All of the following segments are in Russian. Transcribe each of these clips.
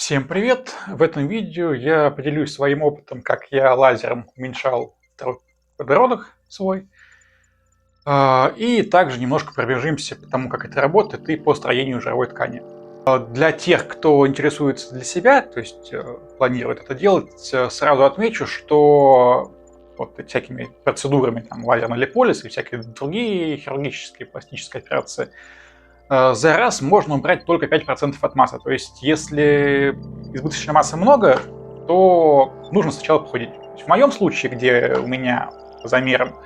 Всем привет! В этом видео я поделюсь своим опытом, как я лазером уменьшал второй подбородок свой. И также немножко пробежимся по тому, как это работает, и по строению жировой ткани. Для тех, кто интересуется для себя, то есть планирует это делать, сразу отмечу, что вот всякими процедурами, там, лазерный липолиз и всякие другие хирургические пластические операции, за раз можно убрать только 5% от массы. То есть, если избыточной массы много, то нужно сначала похудеть. В моем случае, где у меня по замерам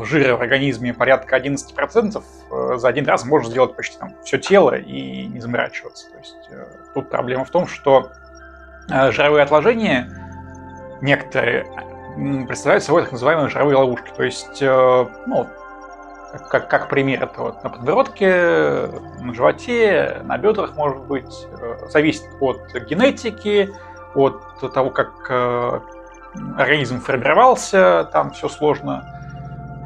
жира в организме порядка 11%, за один раз можно сделать почти там все тело и не заморачиваться. То есть, тут проблема в том, что жировые отложения некоторые представляют собой так называемые жировые ловушки. То есть, как пример, это вот на подбородке, на животе, на бедрах, может быть, зависит от генетики, от того, как организм формировался, там все сложно,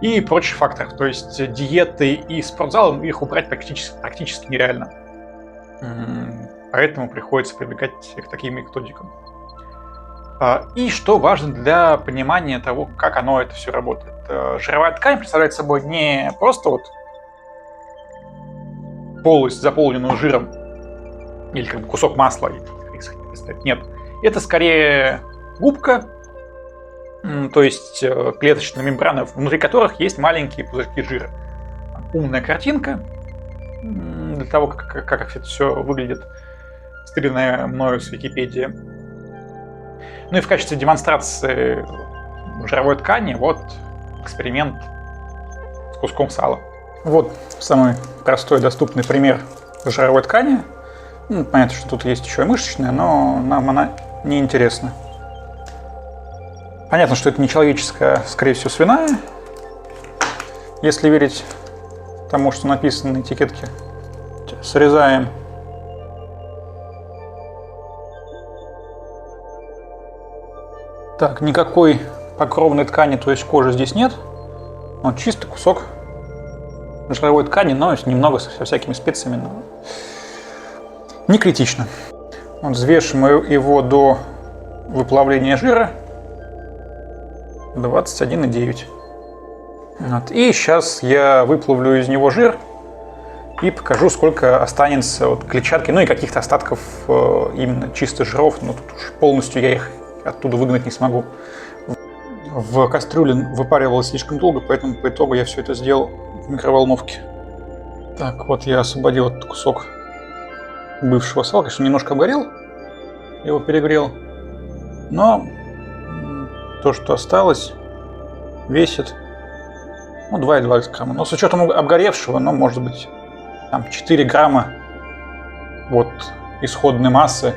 и прочих факторов. То есть диеты и спортзалом их убрать практически нереально. Поэтому приходится прибегать к таким методикам. И что важно для понимания того, как оно это все работает. Жировая ткань представляет собой не просто вот полость, заполненную жиром, или как бы кусок масла, нет. Это скорее губка, то есть клеточная мембрана, внутри которых есть маленькие пузырьки жира. Умная картинка для того, как это все выглядит, стыренная мною с Википедии. Ну и в качестве демонстрации жировой ткани вот эксперимент с куском сала. Вот самый простой доступный пример жировой ткани. Понятно, что тут есть еще и мышечная, но нам она не интересна. Понятно, что это не человеческая, скорее всего, свиная, если верить тому, что написано на этикетке. Срезаем. Так, никакой покровной ткани, то есть кожи здесь нет. Вот чистый кусок жировой ткани, но немного со всякими специями. Но не критично. Вот взвешиваем его до выплавления жира. 21,9. Вот. И сейчас я выплавлю из него жир и покажу, сколько останется вот клетчатки, ну и каких-то остатков именно чисто жиров. Но тут уж полностью я их оттуда выгнать не смогу. В кастрюле выпаривалось слишком долго, поэтому по итогу я все это сделал в микроволновке. Так, вот я освободил этот кусок бывшего сала. Конечно, немножко обгорел, его перегрел. Но то, что осталось, весит 2,2 грамма. Но с учетом обгоревшего, может быть, там 4 грамма вот исходной массы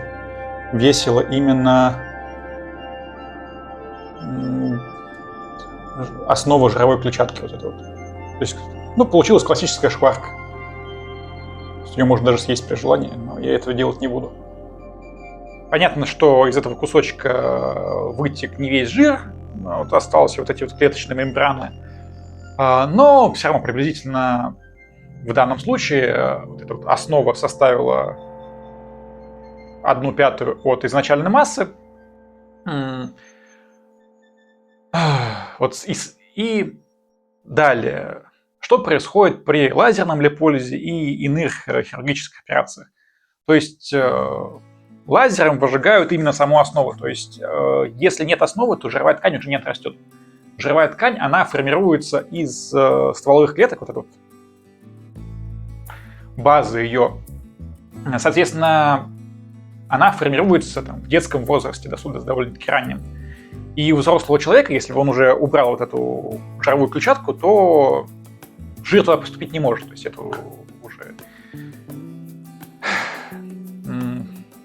весило именно основа жировой клетчатки вот этой вот. То есть, получилась классическая шкварка. Ее можно даже съесть при желании, но я этого делать не буду. Понятно, что из этого кусочка вытек не весь жир, вот осталось вот эти вот клеточные мембраны, но все равно приблизительно в данном случае вот эта вот основа составила 1/5 от изначальной массы. Вот и далее, что происходит при лазерном липолизе и иных хирургических операциях? То есть лазером выжигают именно саму основу. То есть если нет основы, то жировая ткань уже не отрастет. Жировая ткань, она формируется из стволовых клеток, вот эта вот база ее. Соответственно, она формируется там в детском возрасте, довольно-таки раннем. И у взрослого человека, если он уже убрал вот эту жировую клетчатку, то жир туда поступить не может. То есть это уже...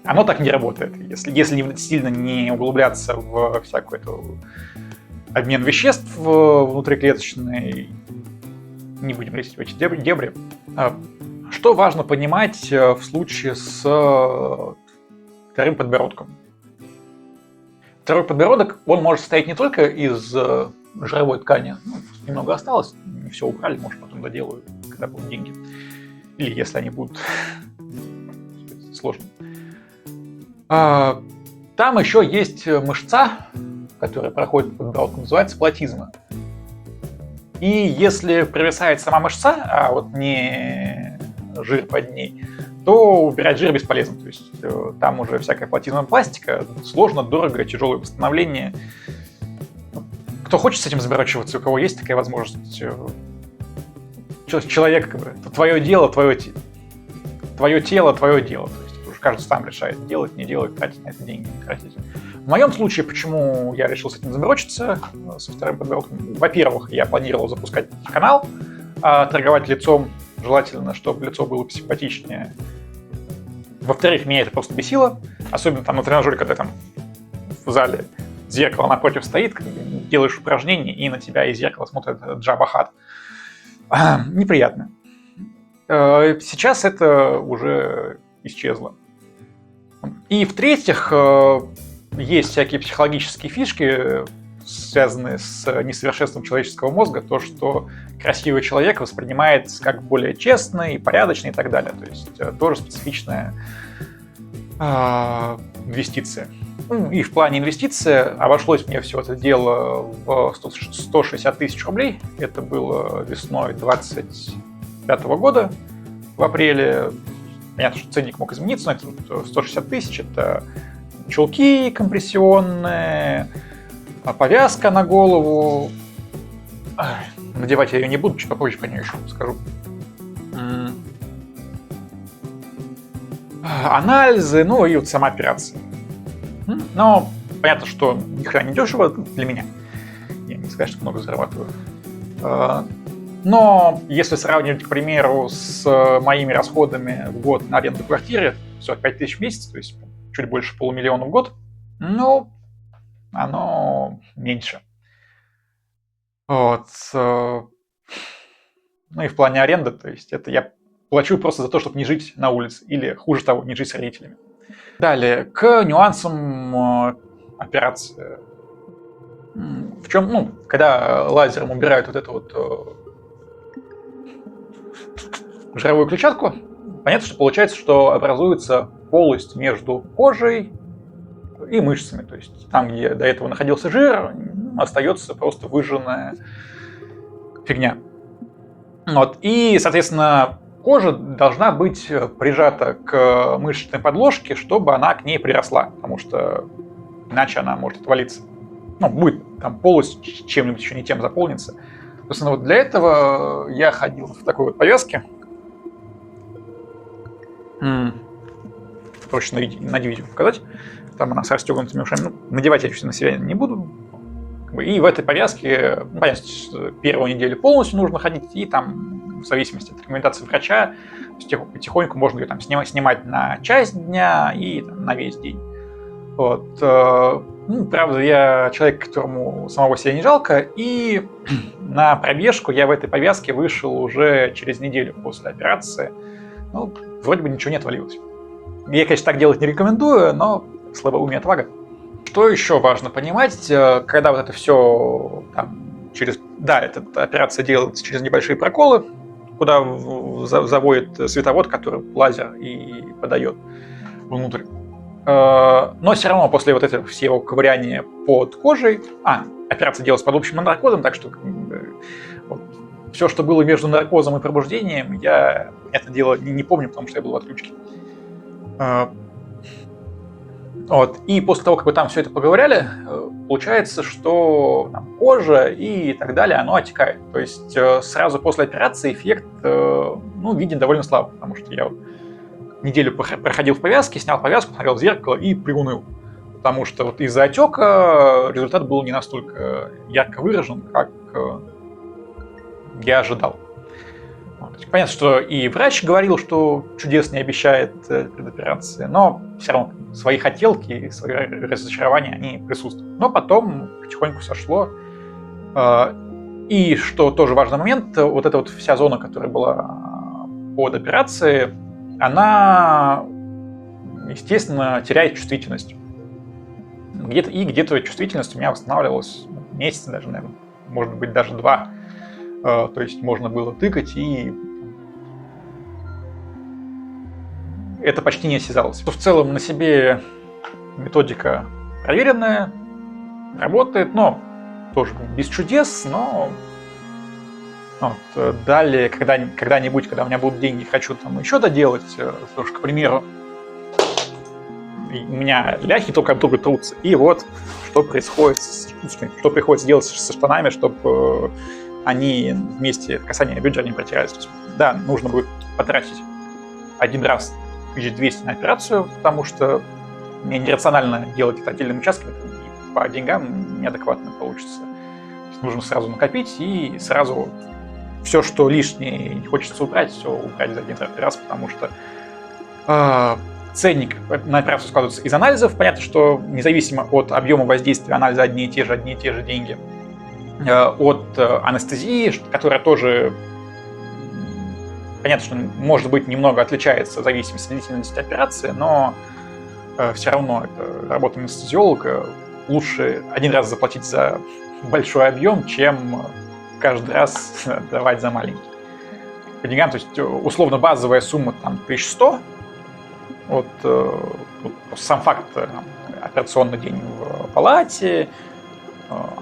Оно так не работает. Если сильно не углубляться в всякую эту обмен веществ внутриклеточный, не будем лезть в эти дебри. Что важно понимать в случае с вторым подбородком? Второй подбородок, он может состоять не только из жировой ткани, немного осталось, не все убрали, может потом доделаю, когда будут деньги. Или если они будут сложно. Там еще есть мышца, которая проходит под подбородком, называется платизма. И если провисает сама мышца, а вот не жир под ней, то убирать жир бесполезно. То есть там уже всякая платиновая пластика, сложно, дорого, тяжелое восстановление. Кто хочет с этим заморачиваться, у кого есть такая возможность. Человек, как бы, это твое дело, твое тело, твое дело. То есть уже каждый сам решает, делать, не делать, тратить на это деньги, не тратить. В моем случае, почему я решил с этим заморочиться, со вторым подбородком? Во-первых, я планировал запускать канал, торговать лицом, желательно, чтобы лицо было посимпатичнее. Во-вторых, меня это просто бесило, особенно там на тренажере, когда там в зале зеркало напротив стоит, делаешь упражнения, и на тебя из зеркала смотрит Джабба Хат. Неприятно. Сейчас это уже исчезло. И в-третьих, есть всякие психологические фишки, связанные с несовершенством человеческого мозга, то, что красивый человек воспринимается как более честный, порядочный и так далее. То есть тоже специфичная инвестиция. И в плане инвестиций обошлось мне все это дело в 160 тысяч рублей. Это было весной 2025 года, в апреле. Понятно, что ценник мог измениться, но это 160 тысяч. Это чулки компрессионные, повязка на голову. Надевать я ее не буду, чуть попозже про нее еще скажу. Анализы, ну и вот сама операция. Но понятно, что ни хрена не дешево для меня. Я не сказать, что много зарабатываю. Но если сравнивать, к примеру, с моими расходами в год на аренду квартиры, 45 тысяч в месяц, то есть чуть больше полумиллиона в год, ну, оно меньше. Вот. Ну и в плане аренды, то есть это я плачу просто за то, чтобы не жить на улице, или, хуже того, не жить с родителями. Далее, к нюансам операции. В чем, когда лазером убирают вот эту вот жировую клетчатку, понятно, что получается, что образуется полость между кожей и мышцами. То есть там, где до этого находился жир, остается просто выжженная фигня. Вот. И, соответственно, кожа должна быть прижата к мышечной подложке, чтобы она к ней приросла, потому что иначе она может отвалиться. Будет там полость чем-нибудь еще не тем заполнится. Собственно, вот для этого я ходил в такой вот повязке. Проще на видео показать. Там она с расстегнутыми ушами. Надевать я на себя не буду. И в этой повязке, понятно, первую неделю полностью нужно ходить, и там, в зависимости от рекомендаций врача, потихоньку можно ее там снимать на часть дня и там, на весь день. Вот. Правда, я человек, которому самого себя не жалко, и на пробежку я в этой повязке вышел уже через неделю после операции. Вроде бы ничего не отвалилось. Я, конечно, так делать не рекомендую, но слабоумие, отвага. Что еще важно понимать, когда вот это все эта операция делается через небольшие проколы, куда заводит световод, который лазер и подает внутрь. Но все равно после вот этого всего ковыряния под кожей, операция делалась под общим наркозом, так что все, что было между наркозом и пробуждением, я это дело не помню, потому что я был в отключке. Вот. И после того, как вы там все это поговорили, получается, что кожа и так далее, оно отекает. То есть сразу после операции эффект виден довольно слабо, потому что я неделю проходил в повязке, снял повязку, смотрел в зеркало и приуныл. Потому что вот из-за отека результат был не настолько ярко выражен, как я ожидал. Понятно, что и врач говорил, что чудес не обещает перед операцией, но все равно свои хотелки и свои разочарования, они присутствуют. Но потом потихоньку сошло. И что тоже важный момент, вот эта вот вся зона, которая была под операцией, она, естественно, теряет чувствительность. Где-то чувствительность у меня восстанавливалась месяц даже, наверное, может быть, даже 2. То есть можно было тыкать и это почти не осязалось. В целом на себе методика проверенная, работает, но тоже без чудес, но вот, далее, когда-нибудь, когда у меня будут деньги, хочу там еще доделать, потому что, к примеру, у меня ляхи только об друга трутся, и вот что приходится делать со штанами, чтобы они вместе касание бедра не протирались. То есть, да, нужно будет потратить один раз 1200 на операцию, потому что мне нерационально делать это отдельными участками, и по деньгам неадекватно получится. То есть нужно сразу накопить и сразу все, что лишнее не хочется убрать, все убрать за один раз, потому что ценник на операцию складывается из анализов. Понятно, что независимо от объема воздействия анализа одни и те же деньги. От анестезии, которая тоже, понятно, что может быть немного отличается в зависимости от длительности операции, но все равно это работа анестезиолога. Лучше один раз заплатить за большой объем, чем каждый раз давать за маленький. По деньгам, то есть условно базовая сумма там 1100. Вот сам факт операционный день в палате,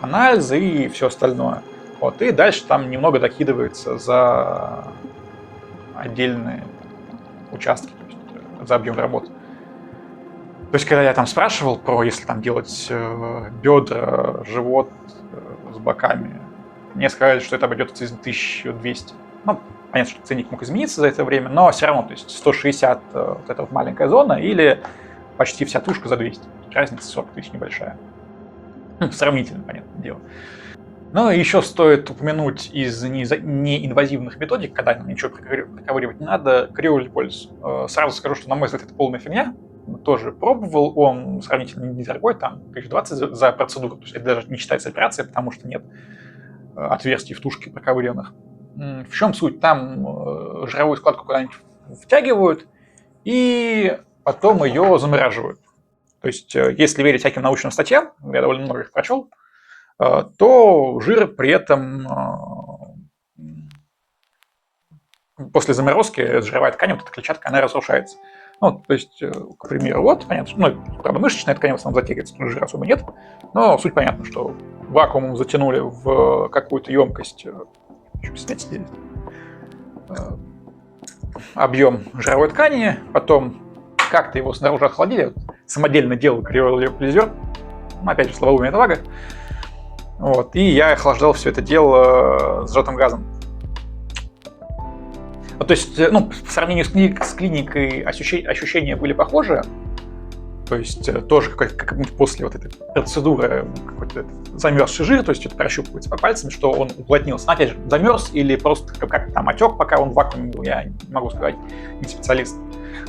анализы и все остальное. Вот, и дальше там немного докидывается за отдельные участки, то есть за объем работы. То есть, когда я там спрашивал про, если там делать бедра, живот с боками, мне сказали, что это обойдется 1200. Ну, понятно, что ценник мог измениться за это время, но все равно, то есть 160 вот эта вот маленькая зона или почти вся тушка за 200. Разница 40 тысяч небольшая. Сравнительно, понятное дело. Но еще стоит упомянуть из неинвазивных методик, когда ничего проковыривать не надо, криолиполиз. Сразу скажу, что, на мой взгляд, это полная фигня. Тоже пробовал, он сравнительно недорогой, там 1020 за процедуру, то есть это даже не считается операцией, потому что нет отверстий в тушке проковыренных. В чем суть? Там жировую складку куда-нибудь втягивают и потом ее замораживают. То есть, если верить всяким научным статьям, я довольно много их прочел, то жир при этом после заморозки жировая ткань, вот эта клетчатка, она разрушается. Ну, то есть, к примеру, вот, понятно, правда, мышечная ткань в основном затягивается, жира особо нет, но суть понятна, что вакуумом затянули в какую-то емкость, объем жировой ткани, потом как-то его снаружи охладили, самодельно делал криолиполизер, опять же, слава богу, отвага. Вот, и я охлаждал все это дело сжатым газом. То есть, в сравнении с клиникой ощущения были похожи. То есть тоже как-нибудь после вот этой процедуры какой-то замерзший жир, то есть это прощупывается по пальцам, что он уплотнился. Но, опять же, замерз или просто как там отек, пока он в вакууме был, я не могу сказать, не специалист.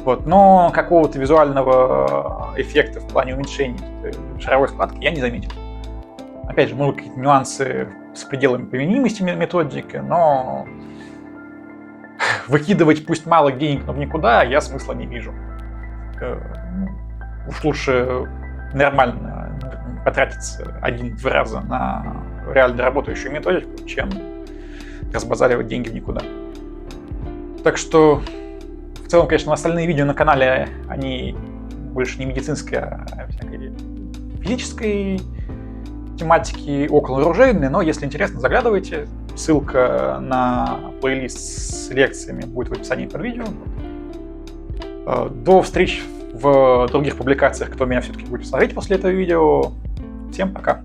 Вот. Но какого-то визуального эффекта в плане уменьшения жировой складки я не заметил. Опять же, могут какие-то нюансы с пределами применимости методики, но выкидывать пусть мало денег, но в никуда я смысла не вижу. Уж лучше нормально потратиться 1-2 раза на реально работающую методику, чем разбазаривать деньги в никуда. Так что, в целом, конечно, остальные видео на канале, они больше не медицинской, а всякой физической тематики, околооружейные, но если интересно, заглядывайте. Ссылка на плейлист с лекциями будет в описании под видео. До встреч в других публикациях, кто меня все-таки будет смотреть после этого видео. Всем пока!